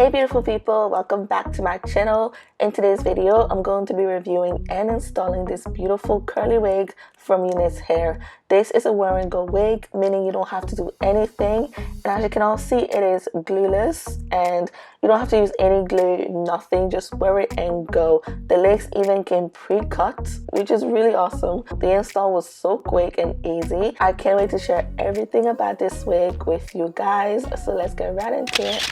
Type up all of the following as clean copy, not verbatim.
Hey beautiful people, welcome back to my channel. In today's video, I'm going to be reviewing and installing this beautiful curly wig from Unice Hair. This is a wear and go wig, meaning you don't have to do anything. And as you can all see, it is glueless and you don't have to use any glue, nothing, just wear it and go. The lace even came pre-cut, which is really awesome. The install was so quick and easy. I can't wait to share everything about this wig with you guys. So let's get right into it.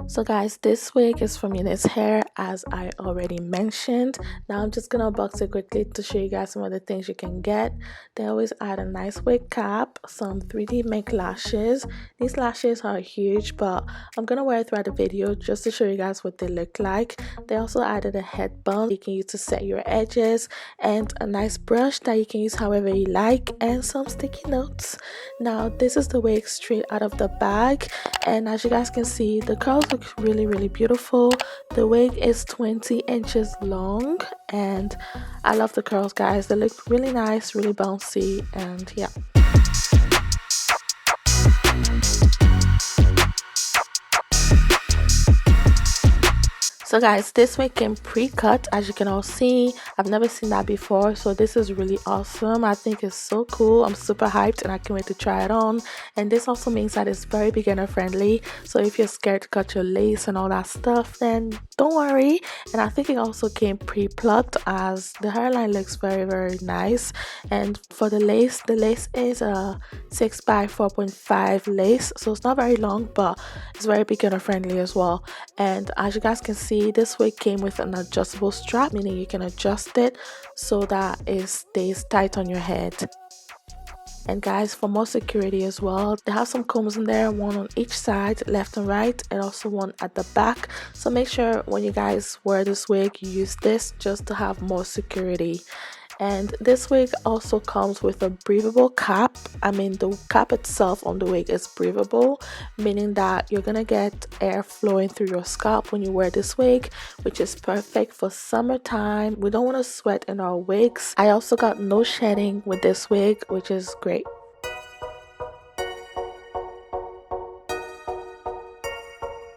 So guys, this wig is from Unice Hair, as I already mentioned. Now I'm just gonna unbox it quickly to show you guys some of the things you can get. They always add a nice wig cap, some 3D make lashes. These lashes are huge, but I'm gonna wear it throughout the video just to show you guys what they look like. They also added a headband you can use to set your edges, and a nice brush that you can use however you like, and some sticky notes. Now this is the wig straight out of the bag, and as you guys can see, the curls look really beautiful. The wig is 20 inches long and I love the curls, guys. They look really nice, really bouncy, and yeah. So guys, this wig came pre-cut, as you can all see. I've never seen that before, so this is really awesome. I think it's so cool. I'm super hyped and I can't wait to try it on. And this also means that it's very beginner friendly, so if you're scared to cut your lace and all that stuff, then don't worry. And I think it also came pre-plucked, as the hairline looks very nice. And for the lace is a 6x4.5 lace, so it's not very long, but it's very beginner friendly as well. And as you guys can see, this wig came with an adjustable strap, meaning you can adjust it so that it stays tight on your head. And guys, for more security as well, they have some combs in there, one on each side, left and right, and also one at the back. So make sure when you guys wear this wig, you use this just to have more security. And this wig also comes with a breathable cap. I mean, the cap itself on the wig is breathable, meaning that you're gonna get air flowing through your scalp when you wear this wig, which is perfect for summertime. We don't want to sweat in our wigs. I also got no shedding with this wig, which is great.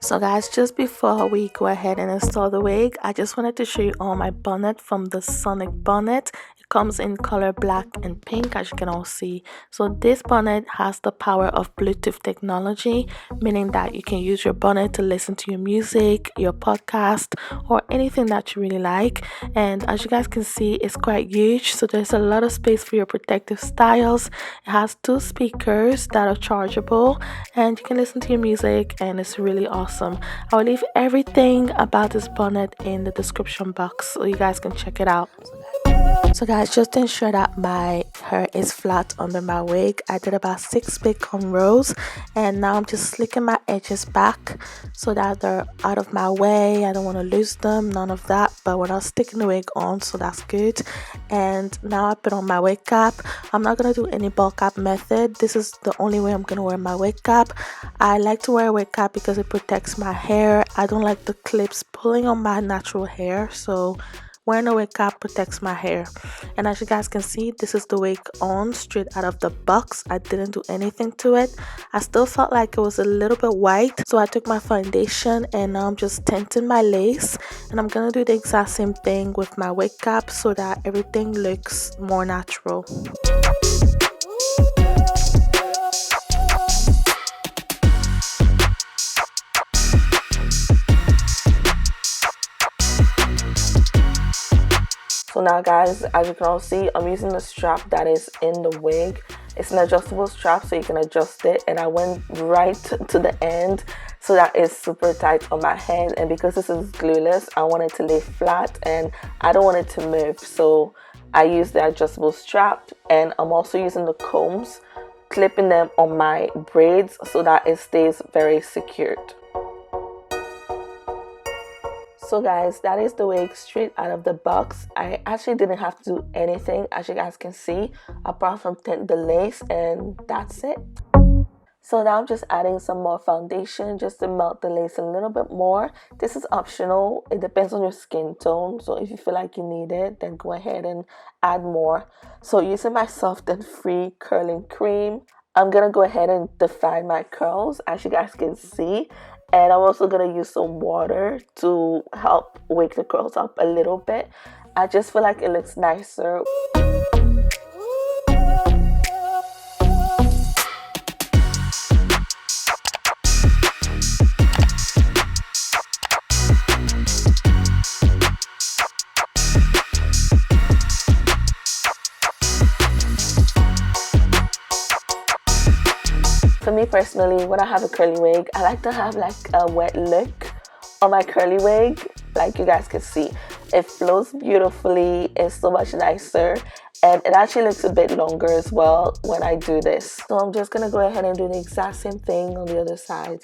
So guys, just before we go ahead and install the wig, I just wanted to show you all my bonnet from the Sonic bonnet. It comes in color black and pink, as you can all see. So this bonnet has the power of Bluetooth technology, meaning that you can use your bonnet to listen to your music, your podcast, or anything that you really like. And as you guys can see, it's quite huge, so there's a lot of space for your protective styles. It has 2 speakers that are chargeable, and you can listen to your music, and it's really awesome. I will leave everything about this bonnet in the description box so you guys can check it out. So guys, just to ensure that my hair is flat under my wig, I did about 6 big cornrows, and now I'm just slicking my edges back so that they're out of my way. I don't want to lose them, none of that, but we're not sticking the wig on, so that's good. And now I put on my wig cap. I'm not going to do any ball cap method. This is the only way I'm going to wear my wig cap. I like to wear a wig cap because it protects my hair. I don't like the clips pulling on my natural hair, so wearing a wig cap protects my hair. And as you guys can see, this is the wig on straight out of the box. I didn't do anything to it. I still felt like it was a little bit white, so I took my foundation and now I'm just tinting my lace, and I'm gonna do the exact same thing with my wig cap so that everything looks more natural. So now guys, as you can all see, I'm using the strap that is in the wig. It's an adjustable strap, so you can adjust it, and I went right to the end so that it's super tight on my head. And because this is glueless, I want it to lay flat and I don't want it to move, so I use the adjustable strap. And I'm also using the combs, clipping them on my braids so that it stays very secured. So guys, that is the wig straight out of the box. I actually didn't have to do anything, as you guys can see, apart from tint the lace, and that's it. So now I'm just adding some more foundation just to melt the lace a little bit more. This is optional. It depends on your skin tone. So if you feel like you need it, then go ahead and add more. So using my soft and free curling cream, I'm going to go ahead and define my curls, as you guys can see. And I'm also going to use some water to help wake the curls up a little bit. I just feel like it looks nicer. For me personally, when I have a curly wig, I like to have like a wet look on my curly wig. Like you guys can see, it flows beautifully. It's so much nicer, and it actually looks a bit longer as well when I do this. So I'm just gonna go ahead and do the exact same thing on the other side.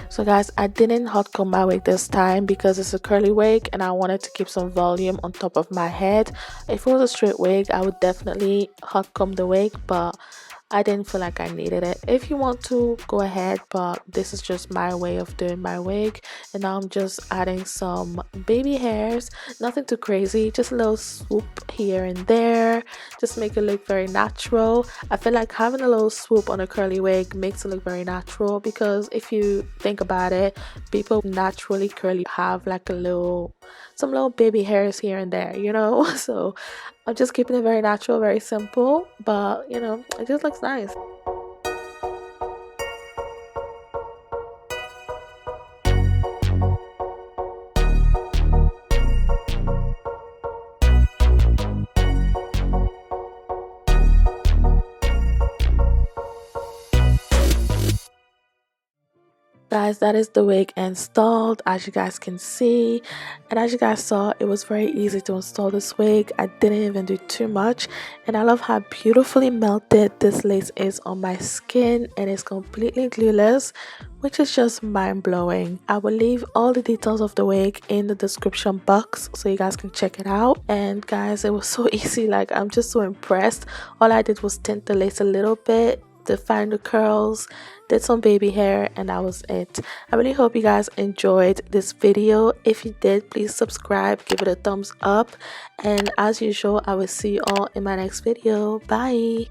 So guys, I didn't hot comb my wig this time because it's a curly wig and I wanted to keep some volume on top of my head. If it was a straight wig, I would definitely hot comb the wig, but I didn't feel like I needed it. If you want to, go ahead, but this is just my way of doing my wig. And now I'm just adding some baby hairs, nothing too crazy, just a little swoop here and there, just make it look very natural. I feel like having a little swoop on a curly wig makes it look very natural, because if you think about it, people naturally curly have like some little baby hairs here and there, you know. So I'm just keeping it very natural, very simple, but you know, it just looks nice. Guys, that is the wig installed, as you guys can see, and as you guys saw, it was very easy to install this wig. I didn't even do too much, and I love how beautifully melted this lace is on my skin, and it's completely glueless, which is just mind-blowing. I will leave all the details of the wig in the description box so you guys can check it out. And guys, it was so easy. Like, I'm just so impressed. All I did was tint the lace a little bit, define the curls, did some baby hair, and that was it. I really hope you guys enjoyed this video. If you did, please subscribe, give it a thumbs up, and as usual, I will see you all in my next video. Bye.